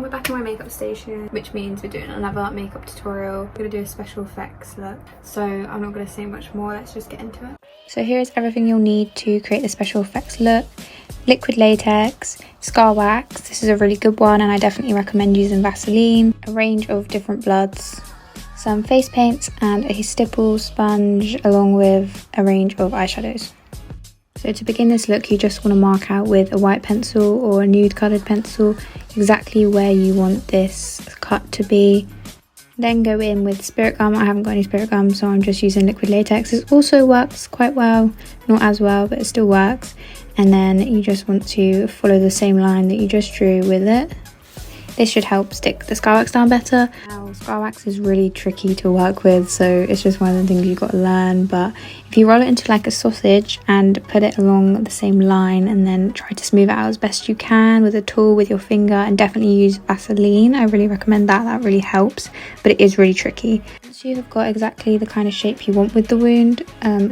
we're back in my makeup station, which means we're doing another makeup tutorial. We're gonna do a special effects look, so I'm not gonna say much more. Let's just get into it. So here's everything you'll need to create the special effects look. Liquid latex, scar wax, this is a really good one and I definitely recommend using Vaseline, a range of different bloods, some face paints and a stipple sponge along with a range of eyeshadows. So to begin this look, you just want to mark out with a white pencil or a nude coloured pencil exactly where you want this cut to be. Then go in with spirit gum. I haven't got any spirit gum, so I'm just using liquid latex. This also works quite well, not as well, but it still works. And then you just want to follow the same line that you just drew with it. This should help stick the scar wax down better. Now, scar wax is really tricky to work with, so it's just one of the things you've got to learn. But if you roll it into like a sausage and put it along the same line and then try to smooth it out as best you can with a tool, with your finger, and definitely use Vaseline. I really recommend that, that really helps, but it is really tricky. Once you have got exactly the kind of shape you want with the wound,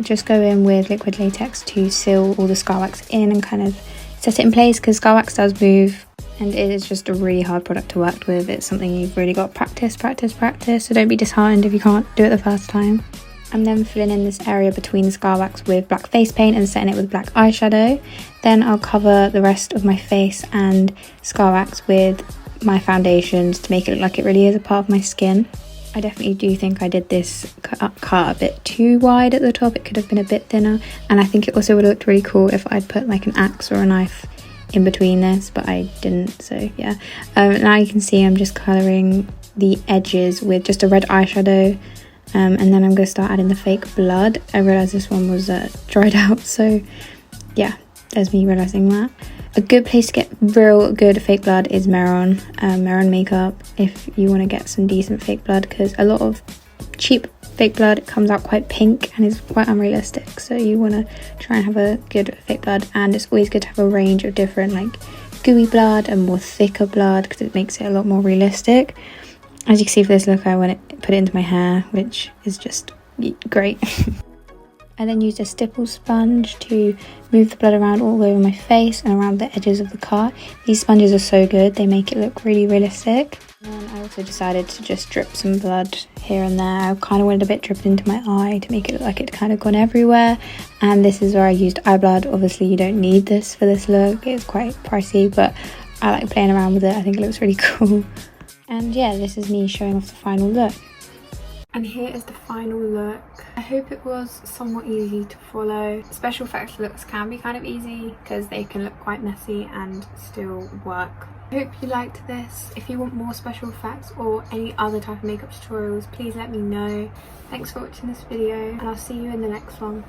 just go in with liquid latex to seal all the scar wax in and kind of set it in place, because scar wax does move. And it is just a really hard product to work with. It's something you've really got to practice, so don't be disheartened if you can't do it the first time. I'm then filling in this area between the scar wax with black face paint and setting it with black eyeshadow. Then I'll cover the rest of my face and scar wax with my foundations to make it look like it really is a part of my skin. I definitely do think I did this cut a bit too wide at the top. It could have been a bit thinner, and I think it also would have looked really cool if I'd put like an axe or a knife in between this, but I didn't, so yeah. Now you can see I'm just colouring the edges with just a red eyeshadow, and then I'm going to start adding the fake blood. I realised this one was dried out, so yeah, there's me realising that. A good place to get real good fake blood is Meron makeup, if you want to get some decent fake blood, because a lot of cheap fake blood comes out quite pink and is quite unrealistic, so you want to try and have a good fake blood. And it's always good to have a range of different like gooey blood and more thicker blood, because it makes it a lot more realistic. As you can see for this look, I want to put it into my hair, which is just great. I then used a stipple sponge to move the blood around all over my face and around the edges of the cut. These sponges are so good, they make it look really realistic. And I also decided to just drip some blood here and there. I kind of wanted a bit dripped into my eye to make it look like it kind of gone everywhere. And this is where I used eye blood. Obviously you don't need this for this look, it's quite pricey, but I like playing around with it. I think it looks really cool. And yeah, this is me showing off the final look. And here is the final look. I hope it was somewhat easy to follow. Special effects looks can be kind of easy because they can look quite messy and still work. I hope you liked this. If you want more special effects or any other type of makeup tutorials, please let me know. Thanks for watching this video and I'll see you in the next one.